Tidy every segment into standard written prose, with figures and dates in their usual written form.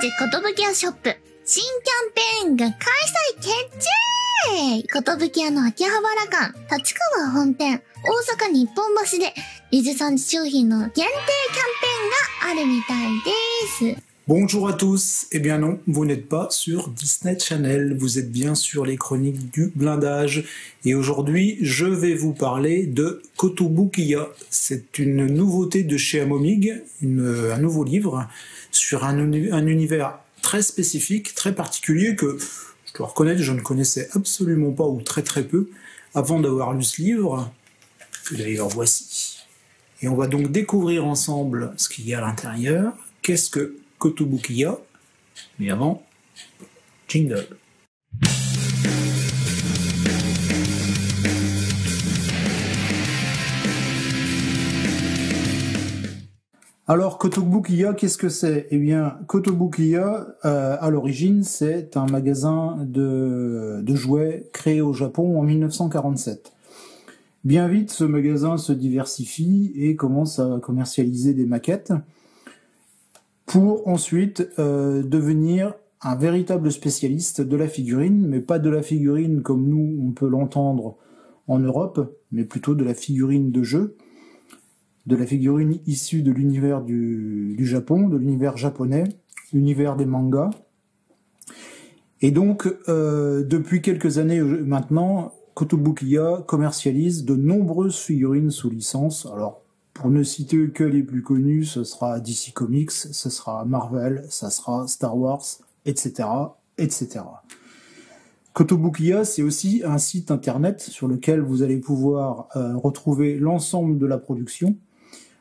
時寿屋ショップ新キャンペーンが開催決定。寿屋の秋葉原館立川本店大阪日本橋で伊豆産地商品の限定キャンペーンがあるみたいです。Bonjour à tous. Eh bien non, vous n'êtes pas sur Disney Channel, vous êtes bien sur les chroniques du blindage. Et aujourd'hui, je vais vous parler de Kotobukiya. C'est une nouveauté de chez Amomig, un nouveau livre sur un univers très spécifique, très particulier que, je dois reconnaître, je ne connaissais absolument pas ou très très peu avant d'avoir lu ce livre, que d'ailleurs voici. Et on va donc découvrir ensemble ce qu'il y a à l'intérieur. Qu'est-ce que Kotobukiya, mais avant, jingle. Alors, Kotobukiya, qu'est-ce que c'est? Eh bien, Kotobukiya, à l'origine, c'est un magasin de jouets créé au Japon en 1947. Bien vite, ce magasin se diversifie et commence à commercialiser des maquettes, pour ensuite devenir un véritable spécialiste de la figurine, mais pas de la figurine comme nous, on peut l'entendre en Europe, mais plutôt de la figurine de jeu, de la figurine issue de l'univers du Japon, de l'univers japonais, l'univers des mangas. Et donc, depuis quelques années maintenant, Kotobukiya commercialise de nombreuses figurines sous licence. Alors, pour ne citer que les plus connus, ce sera DC Comics, ce sera Marvel, ça sera Star Wars, etc., etc. Kotobukiya, c'est aussi un site internet sur lequel vous allez pouvoir retrouver l'ensemble de la production.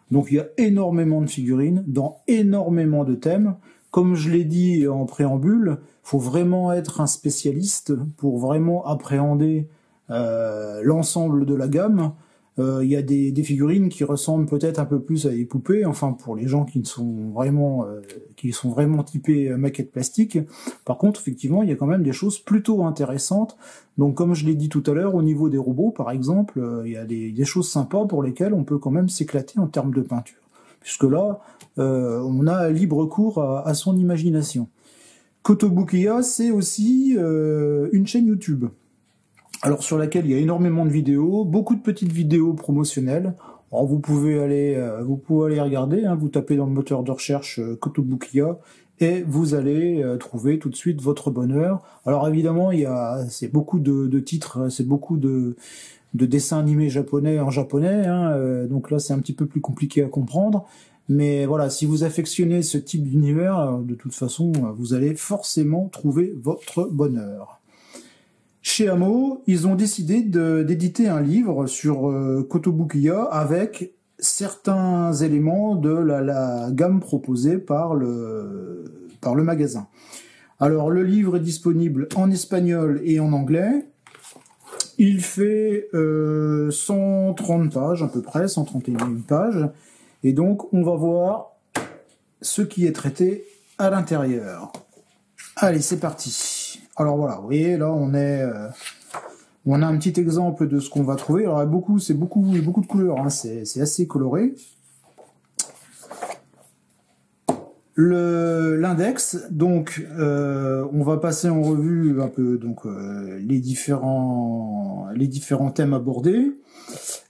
Donc il y a énormément de figurines, dans énormément de thèmes. Comme je l'ai dit en préambule, faut vraiment être un spécialiste pour vraiment appréhender l'ensemble de la gamme. Il y a des figurines qui ressemblent peut-être un peu plus à des poupées, enfin pour les gens qui sont vraiment typés maquettes plastique. Par contre, effectivement, il y a quand même des choses plutôt intéressantes. Donc comme je l'ai dit tout à l'heure, au niveau des robots, par exemple, il y a des choses sympas pour lesquelles on peut quand même s'éclater en termes de peinture. Puisque là, on a libre cours à son imagination. Kotobukiya, c'est aussi une chaîne YouTube. Alors sur laquelle il y a énormément de vidéos, beaucoup de petites vidéos promotionnelles. Alors vous pouvez aller regarder, hein, vous tapez dans le moteur de recherche Kotobukiya et vous allez trouver tout de suite votre bonheur. Alors évidemment, c'est beaucoup de titres, c'est beaucoup de dessins animés japonais en japonais, hein, donc là c'est un petit peu plus compliqué à comprendre. Mais voilà, si vous affectionnez ce type d'univers, de toute façon, vous allez forcément trouver votre bonheur. Chez Amo, ils ont décidé d'éditer un livre sur Kotobukiya avec certains éléments de la gamme proposée par le magasin. Alors, le livre est disponible en espagnol et en anglais. Il fait 130 pages à peu près, 131 pages. Et donc, on va voir ce qui est traité à l'intérieur. Allez, c'est parti. Alors voilà, vous voyez, là on a un petit exemple de ce qu'on va trouver. Alors il y a beaucoup de couleurs, hein, c'est assez coloré. L'index, donc on va passer en revue un peu donc les différents thèmes abordés.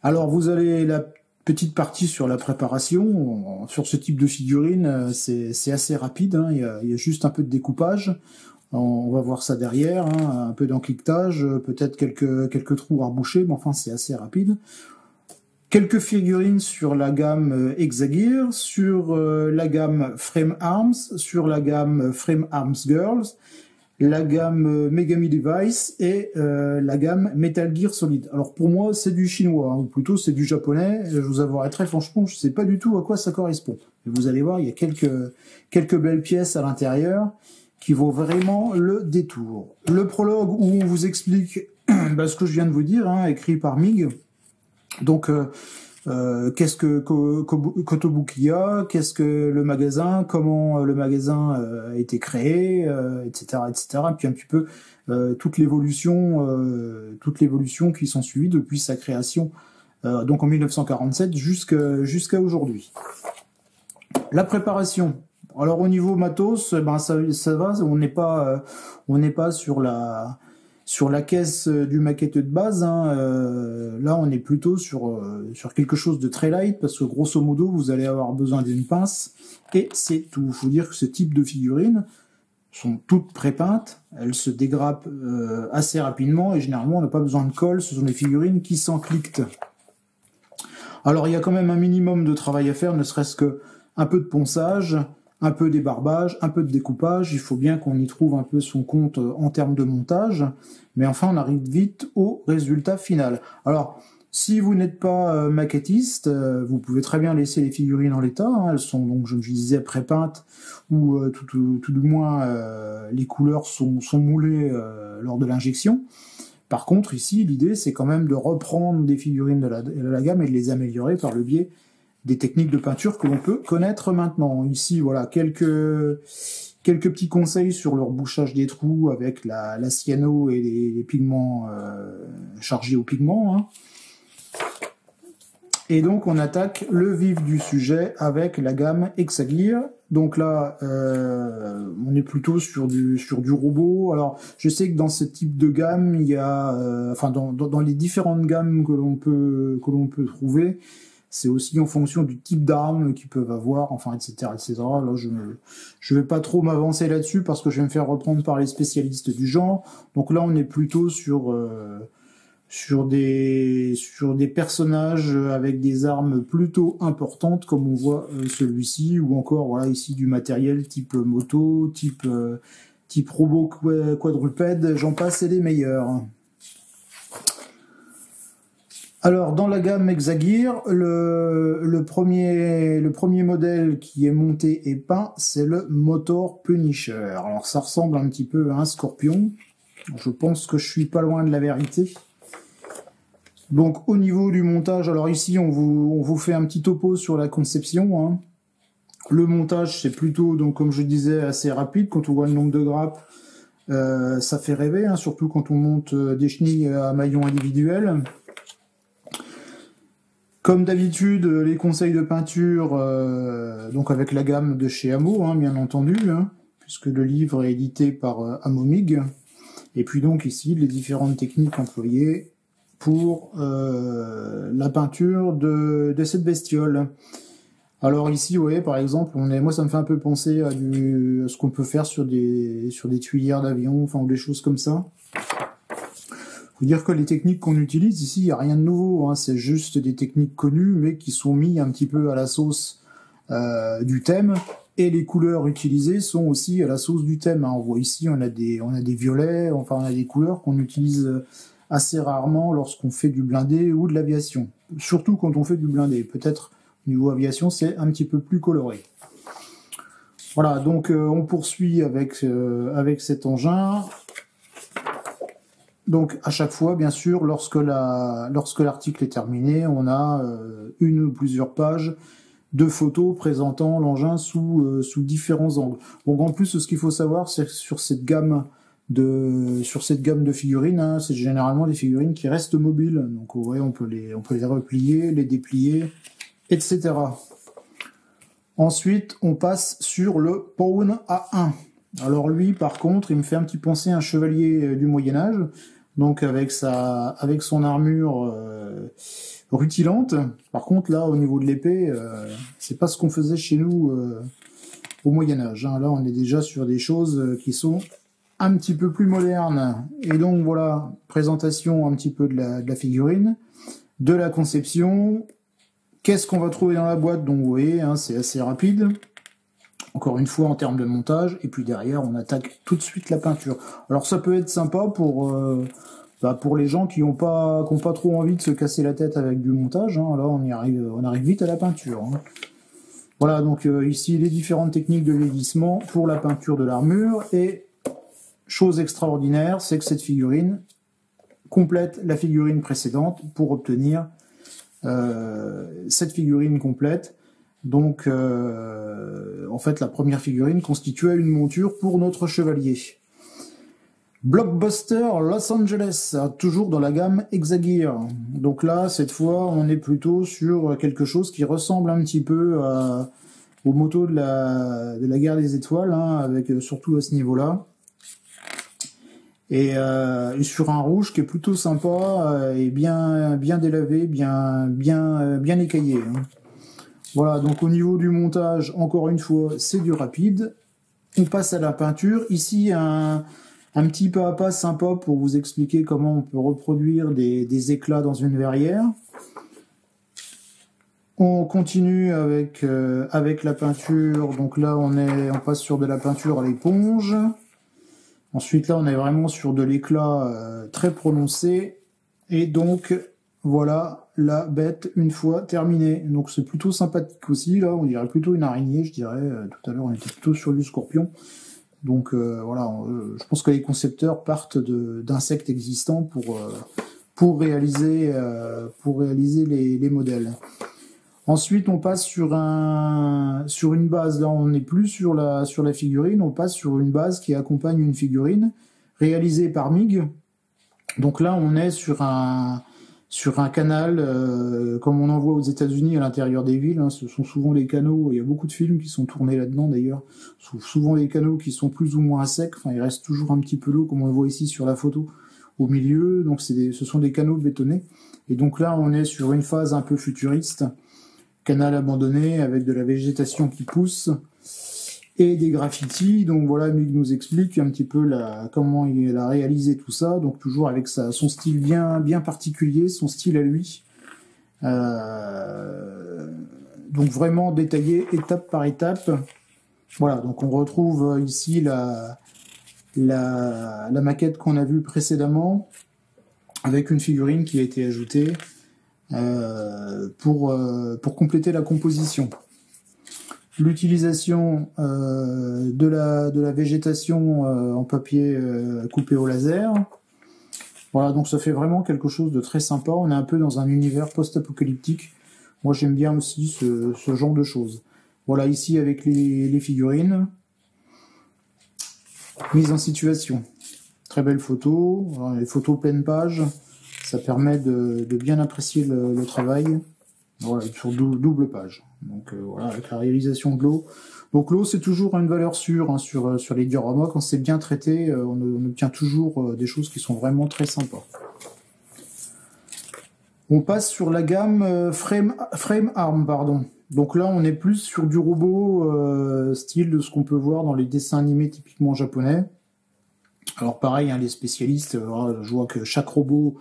Alors vous avez la petite partie sur la préparation. Sur ce type de figurine, c'est assez rapide, hein, il y a juste un peu de découpage. On va voir ça derrière, hein, un peu d'encliquetage, peut-être quelques trous à reboucher, mais enfin c'est assez rapide. Quelques figurines sur la gamme Hexagear, sur la gamme Frame Arms, sur la gamme Frame Arms Girls, la gamme Megami Device et la gamme Metal Gear Solid. Alors pour moi c'est du chinois, hein, ou plutôt c'est du japonais, je vous avouerai très franchement, je sais pas du tout à quoi ça correspond. Mais vous allez voir, il y a quelques belles pièces à l'intérieur qui vaut vraiment le détour. Le prologue où on vous explique ce que je viens de vous dire, hein, écrit par Mig. Donc, qu'est-ce que Kotobukiya, qu'est-ce que le magasin, comment le magasin a été créé, etc., etc. Et puis un petit peu toute l'évolution qui s'en suit depuis sa création, donc en 1947 jusqu'à aujourd'hui. La préparation. Alors au niveau matos, ben ça va, on n'est pas sur la caisse du maquetteur de base. Hein. Là, on est plutôt sur quelque chose de très light parce que grosso modo, vous allez avoir besoin d'une pince et c'est tout. Il faut dire que ce type de figurines sont toutes prépeintes, elles se dégrappent assez rapidement et généralement, on n'a pas besoin de colle. Ce sont des figurines qui s'encliquent. Alors, il y a quand même un minimum de travail à faire, ne serait-ce que un peu de ponçage, un peu débarbage, un peu de découpage. Il faut bien qu'on y trouve un peu son compte en termes de montage. Mais enfin, on arrive vite au résultat final. Alors, si vous n'êtes pas maquettiste, vous pouvez très bien laisser les figurines en l'état. Hein. Elles sont donc, je disais, prépeintes ou tout du moins les couleurs sont moulées lors de l'injection. Par contre, ici, l'idée, c'est quand même de reprendre des figurines de la gamme et de les améliorer par le biais des techniques de peinture que l'on peut connaître maintenant. Ici, voilà, quelques petits conseils sur le rebouchage des trous avec la cyano et les pigments chargés aux pigments. Hein. Et donc, on attaque le vif du sujet avec la gamme Hexagear. Donc là, on est plutôt sur du robot. Alors, je sais que dans ce type de gamme, il y a, enfin, dans les différentes gammes que l'on peut trouver, c'est aussi en fonction du type d'armes qu'ils peuvent avoir, enfin, etc., etc. Là, je vais pas trop m'avancer là-dessus parce que je vais me faire reprendre par les spécialistes du genre. Donc là, on est plutôt sur des personnages avec des armes plutôt importantes, comme on voit celui-ci, ou encore, voilà, ici, du matériel type moto, type robot quadrupède, j'en passe, et les meilleurs. Alors, dans la gamme Hexagear, le premier modèle qui est monté et peint, c'est le Motor Punisher. Alors, ça ressemble un petit peu à un scorpion. Je pense que je suis pas loin de la vérité. Donc, au niveau du montage, alors ici, on vous fait un petit topo sur la conception. Hein. Le montage, c'est plutôt, donc, comme je disais, assez rapide. Quand on voit le nombre de grappes, ça fait rêver, hein, surtout quand on monte des chenilles à maillons individuels. Comme d'habitude, les conseils de peinture, donc avec la gamme de chez Amo, hein, bien entendu, hein, puisque le livre est édité par Amomig. Et puis donc ici, les différentes techniques employées pour la peinture de cette bestiole. Alors ici, vous voyez, par exemple, moi ça me fait un peu penser à ce qu'on peut faire sur des tuyères d'avion, enfin, ou des choses comme ça. Faut dire que les techniques qu'on utilise ici, il n'y a rien de nouveau, hein, c'est juste des techniques connues, mais qui sont mis un petit peu à la sauce du thème, et les couleurs utilisées sont aussi à la sauce du thème. Hein. On voit ici, on a des violets, enfin on a des couleurs qu'on utilise assez rarement lorsqu'on fait du blindé ou de l'aviation. Surtout quand on fait du blindé. Peut-être au niveau aviation, c'est un petit peu plus coloré. Voilà, donc on poursuit avec cet engin. Donc à chaque fois, bien sûr, lorsque l'article est terminé, on a une ou plusieurs pages de photos présentant l'engin sous différents angles. Donc en plus, ce qu'il faut savoir, c'est que sur cette gamme de figurines, hein, c'est généralement des figurines qui restent mobiles. Donc vous voyez, on peut les replier, les déplier, etc. Ensuite, on passe sur le Pawn A1. Alors lui, par contre, il me fait un petit penser à un chevalier du Moyen-Âge. Donc avec son armure rutilante. Par contre, là, au niveau de l'épée, c'est pas ce qu'on faisait chez nous au Moyen-Âge. Hein. Là, on est déjà sur des choses qui sont un petit peu plus modernes. Et donc, voilà, présentation un petit peu de la figurine, de la conception. Qu'est-ce qu'on va trouver dans la boîte? Donc, vous voyez, hein, c'est assez rapide. Encore une fois, en termes de montage. Et puis derrière, on attaque tout de suite la peinture. Alors, ça peut être sympa pour les gens qui n'ont pas trop envie de se casser la tête avec du montage. Hein. Là, on arrive vite à la peinture. Hein. Voilà, donc ici, les différentes techniques de vieillissement pour la peinture de l'armure. Et chose extraordinaire, c'est que cette figurine complète la figurine précédente pour obtenir cette figurine complète. Donc, en fait, la première figurine constituait une monture pour notre chevalier. Blockbuster Los Angeles, toujours dans la gamme Hexagear. Donc là, cette fois, on est plutôt sur quelque chose qui ressemble un petit peu aux motos de la guerre des étoiles, hein, avec surtout à ce niveau-là. Et sur un rouge qui est plutôt sympa et bien délavé, bien écaillé. Hein. Voilà, donc au niveau du montage, encore une fois, c'est du rapide. On passe à la peinture. Ici, un petit pas à pas sympa pour vous expliquer comment on peut reproduire des éclats dans une verrière. On continue avec la peinture. Donc là, on passe sur de la peinture à l'éponge. Ensuite, là, on est vraiment sur de l'éclat très prononcé. Et donc, voilà la bête une fois terminée. Donc, c'est plutôt sympathique aussi. Là, on dirait plutôt une araignée, je dirais. Tout à l'heure, on était plutôt sur du scorpion. Donc, voilà, je pense que les concepteurs partent d'insectes existants pour réaliser les modèles. Ensuite, on passe sur une base. Là, on n'est plus sur la figurine. On passe sur une base qui accompagne une figurine réalisée par MIG. Donc là, on est sur un canal, comme on en voit aux États-Unis à l'intérieur des villes. Hein. Ce sont souvent les canaux. Il y a beaucoup de films qui sont tournés là-dedans d'ailleurs. Souvent les canaux qui sont plus ou moins secs. Enfin, il reste toujours un petit peu l'eau, comme on le voit ici sur la photo, au milieu. Donc ce sont des canaux bétonnés. Et donc là, on est sur une phase un peu futuriste. Canal abandonné avec de la végétation qui pousse et des graffitis. Donc voilà, Mig nous explique un petit peu comment il a réalisé tout ça. Donc toujours avec son style bien particulier, son style à lui. Donc vraiment détaillé étape par étape. Voilà, donc on retrouve ici la maquette qu'on a vue précédemment avec une figurine qui a été ajoutée. Pour compléter la composition. L'utilisation de la végétation en papier coupé au laser. Voilà, donc ça fait vraiment quelque chose de très sympa. On est un peu dans un univers post-apocalyptique. Moi, j'aime bien aussi ce genre de choses. Voilà, ici avec les figurines. Mise en situation. Très belle photo. Voilà, les photos pleine page. Ça permet de bien apprécier le travail. Voilà, sur double page. Donc voilà, avec la réalisation de l'eau. Donc l'eau, c'est toujours une valeur sûre hein, sur les dioramas. Quand c'est bien traité, on obtient toujours des choses qui sont vraiment très sympas. On passe sur la gamme Frame Arm, pardon. Donc là, on est plus sur du robot style de ce qu'on peut voir dans les dessins animés typiquement japonais. Alors pareil, hein, les spécialistes, je vois que chaque robot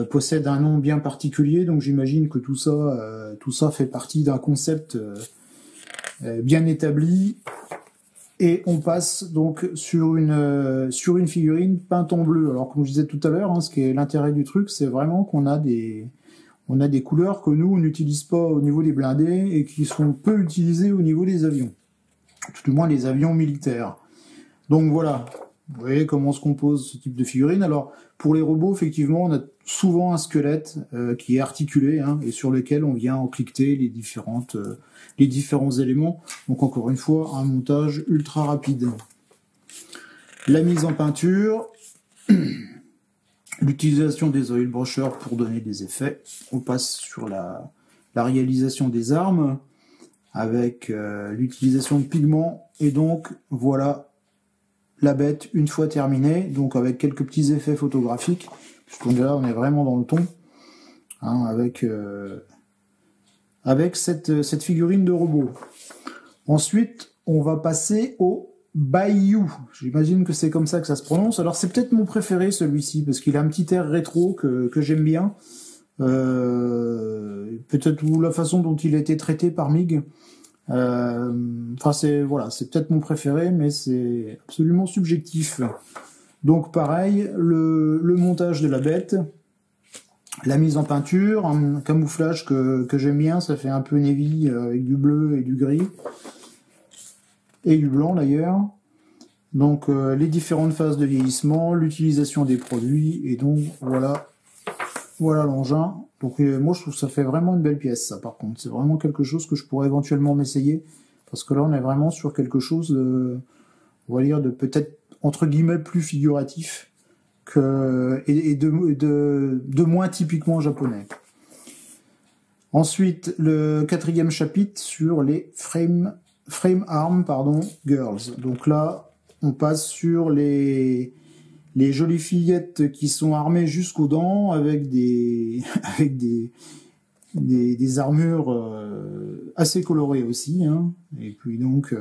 possède un nom bien particulier, donc j'imagine que tout ça fait partie d'un concept bien établi. Et on passe donc sur une figurine peinte en bleu. Alors comme je disais tout à l'heure, hein, ce qui est l'intérêt du truc, c'est vraiment qu'on a des couleurs que nous on n'utilise pas au niveau des blindés et qui sont peu utilisées au niveau des avions, tout du moins les avions militaires. Donc voilà. Vous voyez comment se compose ce type de figurine. Alors, pour les robots, effectivement, on a souvent un squelette qui est articulé hein, et sur lequel on vient encliqueter les différents éléments. Donc, encore une fois, un montage ultra rapide. La mise en peinture, l'utilisation des oil brushers pour donner des effets. On passe sur la réalisation des armes avec l'utilisation de pigments. Et donc, voilà la bête une fois terminée, donc avec quelques petits effets photographiques, puisqu'on est là, on est vraiment dans le ton, hein, avec cette figurine de robot. Ensuite, on va passer au Bayou. J'imagine que c'est comme ça que ça se prononce. Alors c'est peut-être mon préféré celui-ci, parce qu'il a un petit air rétro que j'aime bien. Peut-être la façon dont il a été traité par MIG. Enfin c'est peut-être mon préféré, mais c'est absolument subjectif. Donc pareil, le montage de la bête, la mise en peinture, un camouflage que j'aime bien, ça fait un peu navy avec du bleu et du gris et du blanc d'ailleurs. Donc les différentes phases de vieillissement, l'utilisation des produits, et donc voilà l'engin. Donc moi je trouve que ça fait vraiment une belle pièce, ça par contre. C'est vraiment quelque chose que je pourrais éventuellement m'essayer, parce que là on est vraiment sur quelque chose de, on va dire, de peut-être entre guillemets plus figuratif et de moins typiquement japonais. Ensuite, le 4e chapitre sur les frame arm, pardon, girls. Donc là, on passe sur les jolies fillettes qui sont armées jusqu'aux dents avec des des armures assez colorées aussi, hein. Et puis donc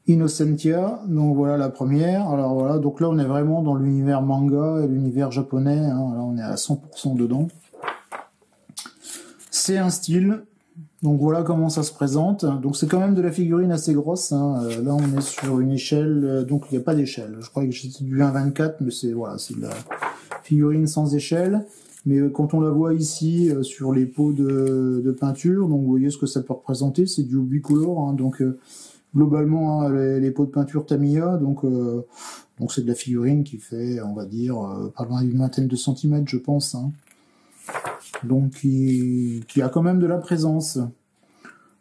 Innocentia, donc voilà la première. Alors voilà, donc là on est vraiment dans l'univers manga et l'univers japonais, hein. Là on est à 100% dedans. C'est un style, donc voilà comment ça se présente. Donc c'est quand même de la figurine assez grosse, hein. Là on est sur une échelle, donc il n'y a pas d'échelle. Je crois que c'était du 1,24, mais c'est voilà, c'est de la figurine sans échelle. Mais quand on la voit ici sur les pots de peinture, donc vous voyez ce que ça peut représenter, c'est du bicolore, hein. Donc globalement, hein, les pots de peinture Tamiya, donc c'est de la figurine qui fait, on va dire, pas loin d'une vingtaine de centimètres, je pense, hein. Donc qui a quand même de la présence.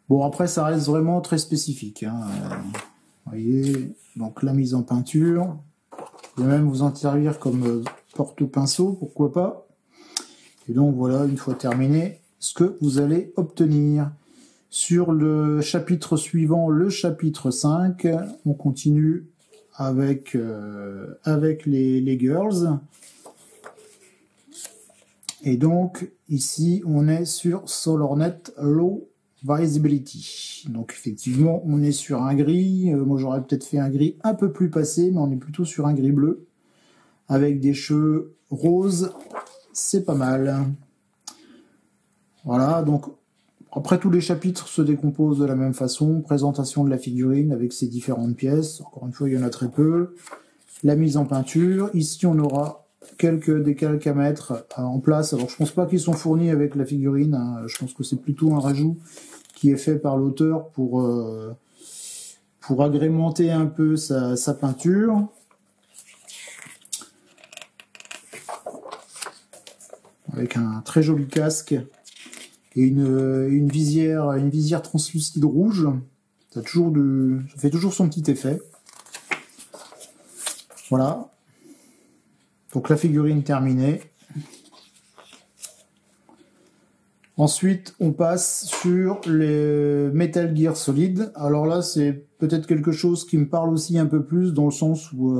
Bon, après ça reste vraiment très spécifique, hein. Vous voyez, donc la mise en peinture, vous pouvez même vous en servir comme porte-pinceau, pourquoi pas. Et donc voilà, une fois terminé, ce que vous allez obtenir. Sur le chapitre suivant, le chapitre 5, on continue avec les girls. Et donc, ici, on est sur SolarNet Low Visibility. Donc, effectivement, on est sur un gris. Moi, j'aurais peut-être fait un gris un peu plus passé, mais on est plutôt sur un gris bleu. Avec des cheveux roses, c'est pas mal. Voilà, donc... Après, tous les chapitres se décomposent de la même façon. Présentation de la figurine avec ses différentes pièces. Encore une fois, il y en a très peu. La mise en peinture. Ici, on aura quelques décalques à mettre en place. Alors, je pense pas qu'ils sont fournis avec la figurine, hein. Je pense que c'est plutôt un rajout qui est fait par l'auteur pour agrémenter un peu sa peinture. Avec un très joli casque. Et une visière translucide rouge. Ça fait toujours son petit effet. Voilà. Donc la figurine terminée. Ensuite, on passe sur les Metal Gear Solid. Alors là, c'est peut-être quelque chose qui me parle aussi un peu plus, dans le sens où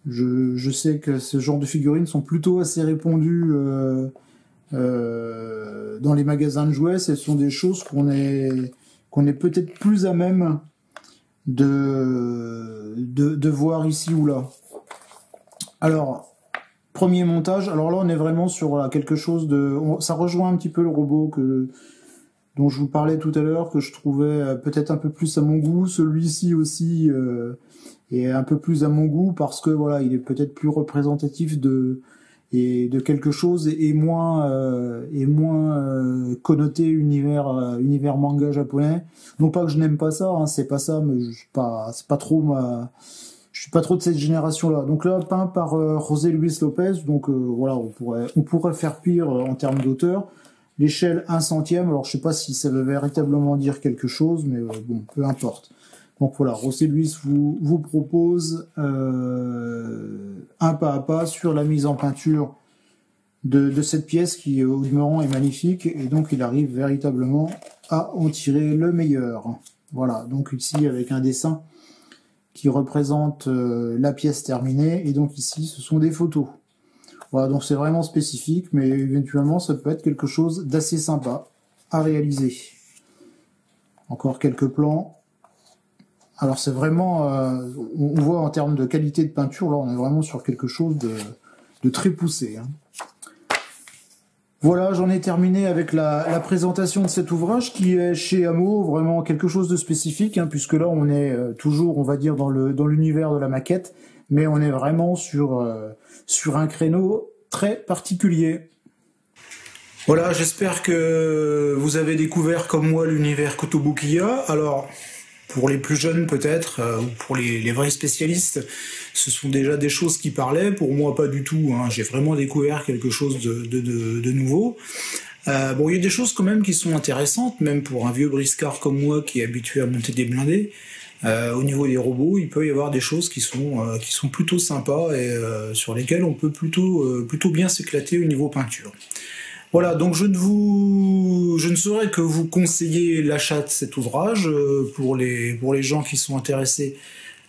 je sais que ce genre de figurines sont plutôt assez répandues dans les magasins de jouets. Ce sont des choses qu'on est peut-être plus à même de voir ici ou là. Alors, premier montage. Alors là, on est vraiment sur voilà, quelque chose ça rejoint un petit peu le robot dont je vous parlais tout à l'heure, que je trouvais peut-être un peu plus à mon goût. Celui-ci aussi est un peu plus à mon goût parce que voilà, il est peut-être plus représentatif de quelque chose et moins connoté univers manga japonais. Non pas que je n'aime pas ça, hein, c'est pas ça, mais je suis pas trop de cette génération-là. Donc là, peint par José Luis Lopez. Donc voilà, on pourrait faire pire en termes d'auteur. L'échelle 1/100. Alors je sais pas si ça veut véritablement dire quelque chose, mais bon, peu importe. Donc voilà, José Luis vous propose un pas à pas sur la mise en peinture de cette pièce qui, au demeurant, est magnifique. Et donc, il arrive véritablement à en tirer le meilleur. Voilà, donc ici, avec un dessin qui représente la pièce terminée. Et donc ici, ce sont des photos. Voilà, donc c'est vraiment spécifique, mais éventuellement, ça peut être quelque chose d'assez sympa à réaliser. Encore quelques plans. Alors c'est vraiment, on voit en termes de qualité de peinture, là on est vraiment sur quelque chose de très poussé, hein. Voilà, j'en ai terminé avec la présentation de cet ouvrage qui est chez Amo, vraiment quelque chose de spécifique, hein, puisque là on est toujours, on va dire, dans l'univers de la maquette, mais on est vraiment sur un créneau très particulier. Voilà, j'espère que vous avez découvert comme moi l'univers Kotobukiya. Alors, pour les plus jeunes peut-être, ou pour les vrais spécialistes, ce sont déjà des choses qui parlaient. Pour moi, pas du tout, hein. J'ai vraiment découvert quelque chose de nouveau. Bon, il y a des choses quand même qui sont intéressantes, même pour un vieux briscard comme moi qui est habitué à monter des blindés. Au niveau des robots, il peut y avoir des choses qui sont plutôt sympas et sur lesquelles on peut plutôt bien s'éclater au niveau peinture. Voilà, donc je ne saurais que vous conseiller l'achat de cet ouvrage pour les gens qui sont intéressés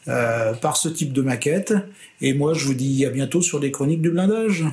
par ce type de maquette. Et moi, je vous dis à bientôt sur des chroniques du blindage.